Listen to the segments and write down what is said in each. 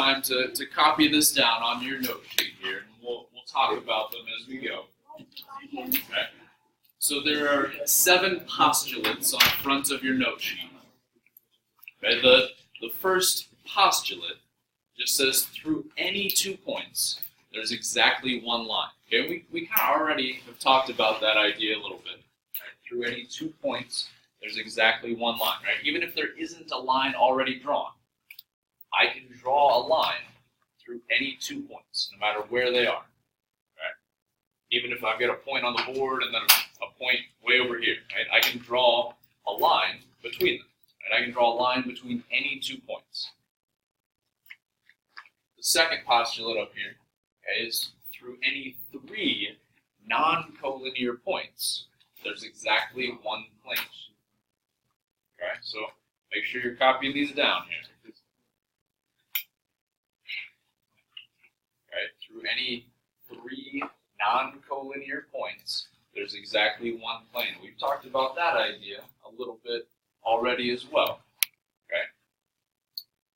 time to copy this down on your note sheet here, and we'll talk about them as we go. Okay. So there are 7 postulates on the front of your note sheet. Okay. The first postulate just says through any 2 points, there's exactly one line. Okay, we kind of already have talked about that idea a little bit. Right? Through any 2 points, there's exactly one line. Right? Even if there isn't a line already drawn, I can draw a line through any 2 points, no matter where they are. Right? Even if I've got a point on the board and then a point way over here, right? I can draw a line between them. Right? I can draw a line between any 2 points. The second postulate up here, okay, is through any 3 non-collinear points, there's exactly one plane. Okay, so make sure you're copying these down here. Okay, through any 3 non-collinear points, there's exactly one plane. We've talked about that idea a little bit already as well. Okay,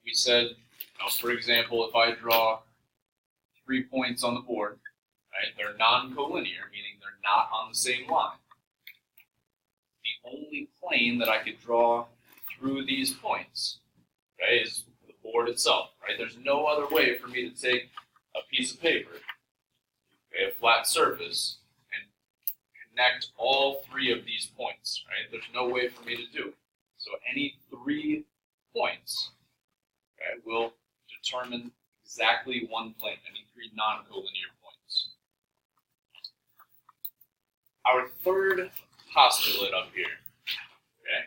we said, for example, if I draw 3 points on the board, right, they're non-collinear, meaning they're not on the same line. The only plane that I could draw through these points, right, is the board itself. Right? There's no other way for me to take a piece of paper, okay, a flat surface, and connect all 3 of these points. Right? There's no way for me to do it. So any 3 points, okay, will determine exactly one plane, any 3 non-collinear points. Our third postulate up here, okay,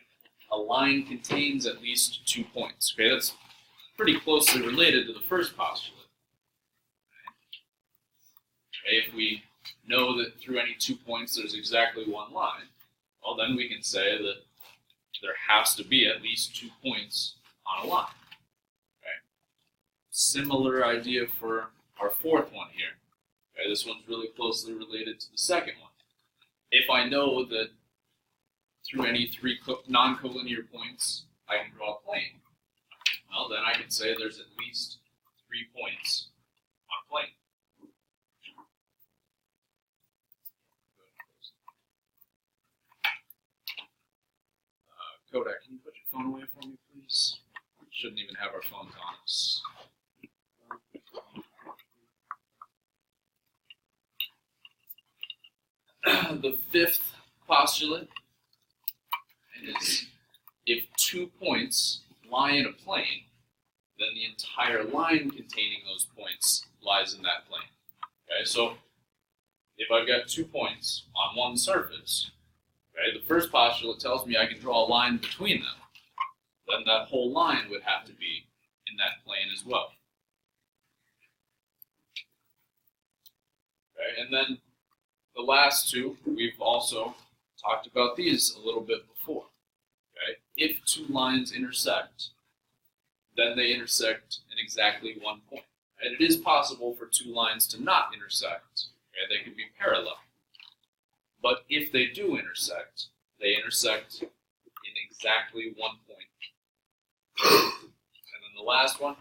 a line contains at least 2 points. Okay, that's pretty closely related to the first postulate. Okay, if we know that through any 2 points there's exactly one line, well then we can say that there has to be at least 2 points on a line. Similar idea for our fourth one here. Okay, this one's really closely related to the second one. If I know that through any 3 non-collinear points I can draw a plane, well, then I can say there's at least 3 points on a plane. Kodak, can you put your phone away for me, please? We shouldn't even have our phones on us. The fifth postulate is if 2 points lie in a plane, then the entire line containing those points lies in that plane. Okay, so if I've got 2 points on one surface, okay, the first postulate tells me I can draw a line between them. Then that whole line would have to be in that plane as well. Okay, and then the last 2, we've also talked about these a little bit before. Okay? If 2 lines intersect, then they intersect in exactly one point. And it is possible for 2 lines to not intersect. Okay? They can be parallel. But if they do intersect, they intersect in exactly one point. And then the last one,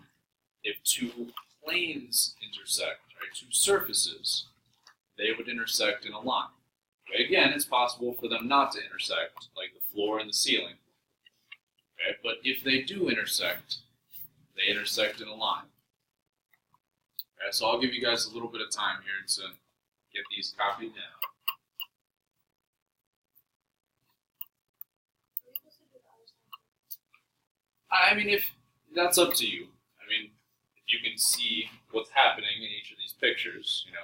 if 2 planes intersect, right, 2 surfaces, they would intersect in a line. Okay, again, it's possible for them not to intersect, like the floor and the ceiling. Okay, but if they do intersect, they intersect in a line. Okay, so I'll give you guys a little bit of time here to get these copied down. I mean, if that's up to you. I mean, if you can see what's happening in each of these pictures, you know.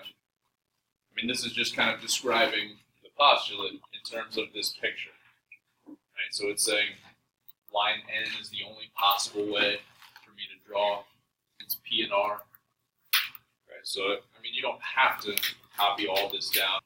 I mean, this is just kind of describing the postulate in terms of this picture. Right? So it's saying line N is the only possible way for me to draw its P and R. Okay, so, I mean, you don't have to copy all this down.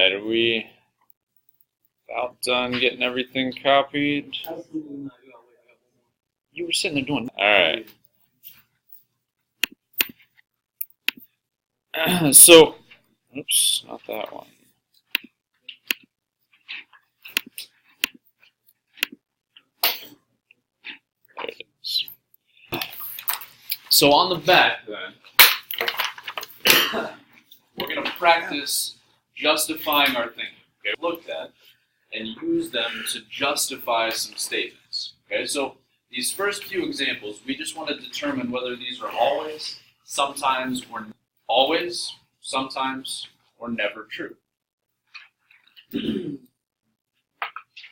right, are we about done getting everything copied? You were sitting there doing. All right. So, oops, not that one. There it is. So on the back, then, we're going to practice justifying our thinking. Okay, looked at and use them to justify some statements. Okay, so these first few examples, we just want to determine whether these are always, sometimes, or always, sometimes, or never true.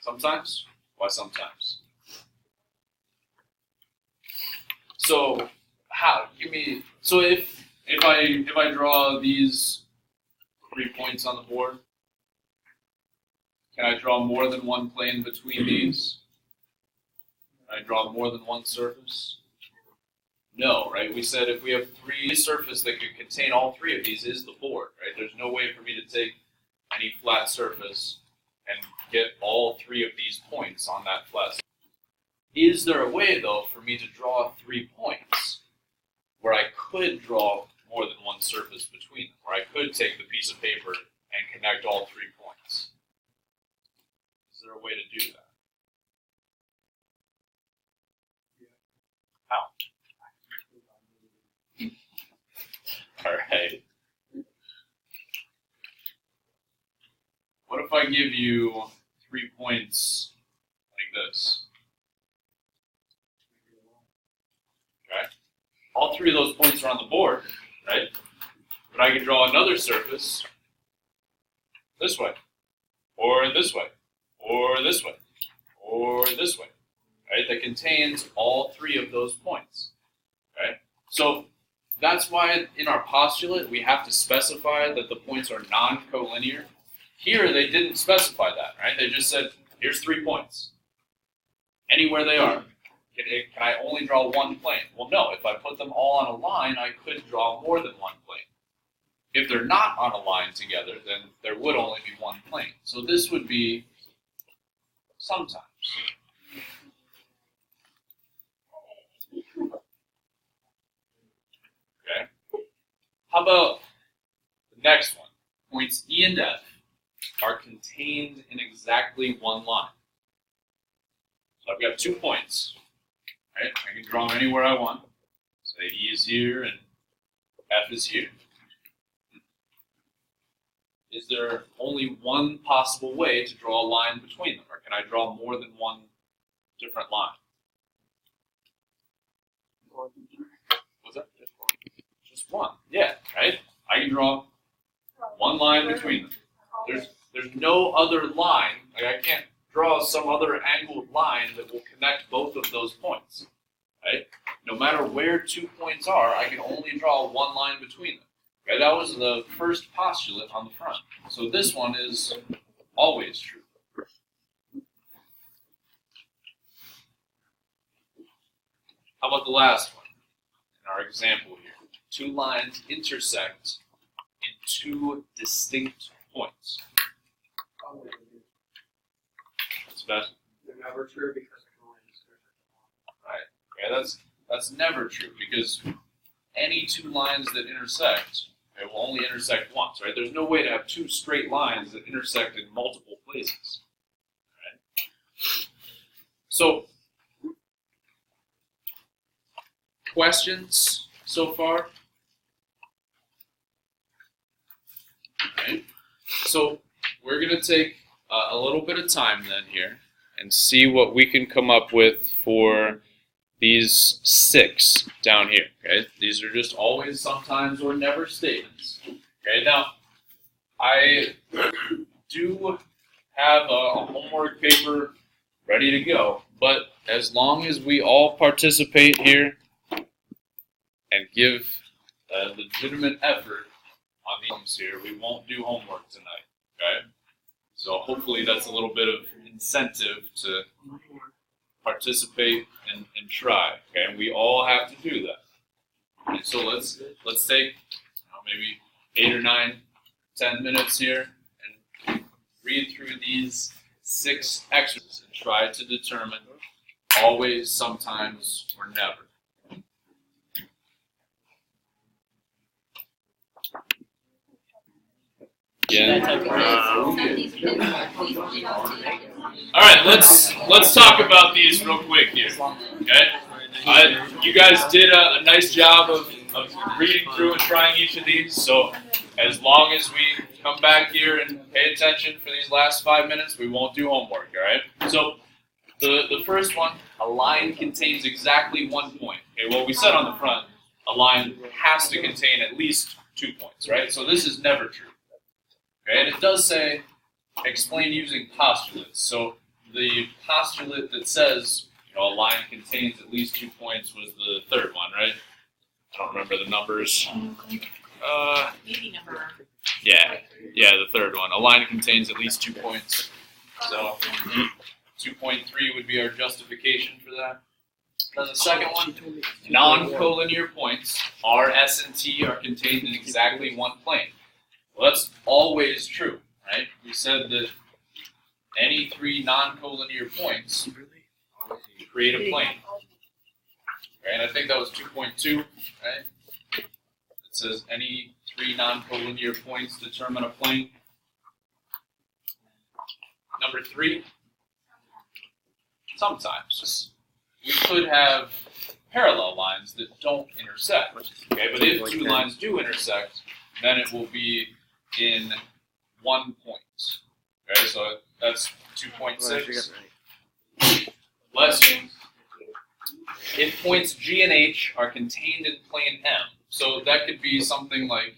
Sometimes? Why sometimes? So so if I draw these 3 points on the board, can I draw more than one plane between these? Can I draw more than one surface? No, right? We said if we have three surface that could contain all three of these is the board, right? There's no way for me to take any flat surface and get all three of these points on that flat surface. Is there a way, though, for me to draw 3 points where I could draw more than one surface between them, where I could take the piece of paper and connect all 3 points? Is there a way to do that? How? All right. What if I give you 3 points like this? Okay. All 3 of those points are on the board, right? But I can draw another surface this way, or this way, or this way, or this way, right? That contains all 3 of those points, right? So that's why in our postulate we have to specify that the points are non-collinear. Here they didn't specify that, right? They just said, here's 3 points. Anywhere they are. Can I only draw one plane? Well, no. If I put them all on a line, I could draw more than one plane. If they're not on a line together, then there would only be one plane. So this would be sometimes. Okay. How about the next one? Points E and F are contained in exactly one line. So I've got 2 points. Right? I can draw them anywhere I want. Say E is here and F is here. Is there only one possible way to draw a line between them, or can I draw more than one different line? What's that? Just one. Yeah, right? I can draw one line between them. There's no other line. Like I can't draw some other angled line that will connect both of those points, right? No matter where 2 points are, I can only draw one line between them. Okay, that was the first postulate on the front. So this one is always true. How about the last one? In our example here, 2 lines intersect in 2 distinct points. What's that? They're never true because it can only intersect. Right. Okay, that's never true because any 2 lines that intersect, okay, will only intersect once, right? There's no way to have 2 straight lines that intersect in multiple places. Right? So, questions so far? Right. So we're going to take a little bit of time then here and see what we can come up with for these 6 down here. Okay, these are just always, sometimes, or never statements. Okay, now I do have a homework paper ready to go, but as long as we all participate here and give a legitimate effort on these here, we won't do homework tonight. Okay, so hopefully that's a little bit of incentive to participate and try. Okay, and we all have to do that. And so let's take maybe 8 or 9, 10 minutes here and read through these 6 exercises and try to determine always, sometimes, or never. Yeah. All right, let's talk about these real quick here. Okay, you guys did a nice job of reading through and trying each of these. So as long as we come back here and pay attention for these last 5 minutes, we won't do homework. All right. So the first one, a line contains exactly 1 point. Okay, well we said on the front, a line has to contain at least 2 points, right? So this is never true. Okay, and it does say, explain using postulates. So the postulate that says, a line contains at least 2 points was the third one, right? I don't remember the numbers. Maybe number. Yeah, the third one. A line contains at least 2 points. So 2.3 would be our justification for that. Then the second one, non-collinear points, R, S, and T are contained in exactly one plane. Well, that's always true, right? We said that any 3 non-collinear points create a plane. Right? And I think that was 2.2, right? It says any 3 non-collinear points determine a plane. Number 3, sometimes. We could have parallel lines that don't intersect. Okay, but if 2 lines do intersect, then it will be in 1 point. Okay, so that's 2.6. Bless you. If points G and H are contained in plane M, so that could be something like,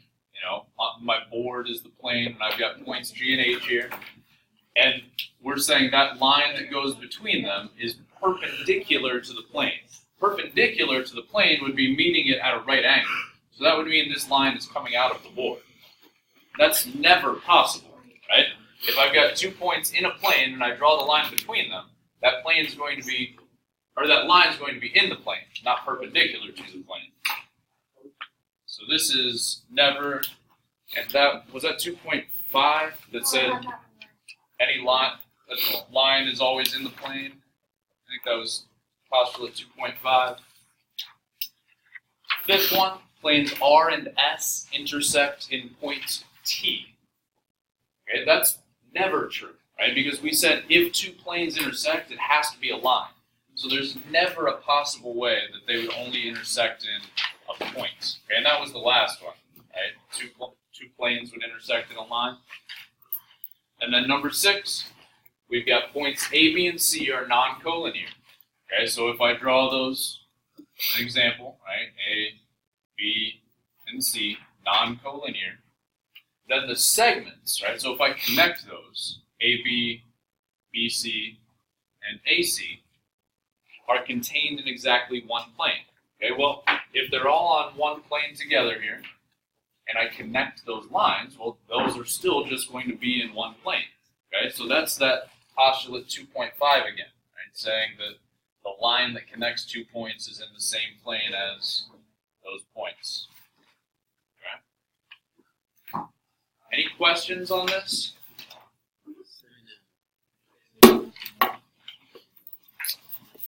my board is the plane, and I've got points G and H here, and we're saying that line that goes between them is perpendicular to the plane. Perpendicular to the plane would be meeting it at a right angle. So that would mean this line is coming out of the board. That's never possible, right? If I've got 2 points in a plane and I draw the line between them, that line is going to be in the plane, not perpendicular to the plane. So this is never, and that was that 2.5 that said any line is always in the plane. I think that was postulate 2.5. Fifth one, planes R and S intersect in point T. Okay, that's never true, right? Because we said if 2 planes intersect, it has to be a line. So there's never a possible way that they would only intersect in a point. Okay, and that was the last one, right? Two planes would intersect in a line. And then number 6, we've got points A, B, and C are non-collinear. Okay, so if I draw those, an example, right? A, B, and C, non-collinear. Then the segments, right? So if I connect those, AB, BC, and AC, are contained in exactly one plane. Okay, well, if they're all on one plane together here, and I connect those lines, well, those are still just going to be in one plane. Okay, so that's that postulate 2.5 again, right? Saying that the line that connects 2 points is in the same plane as those points. Okay. Any questions on this?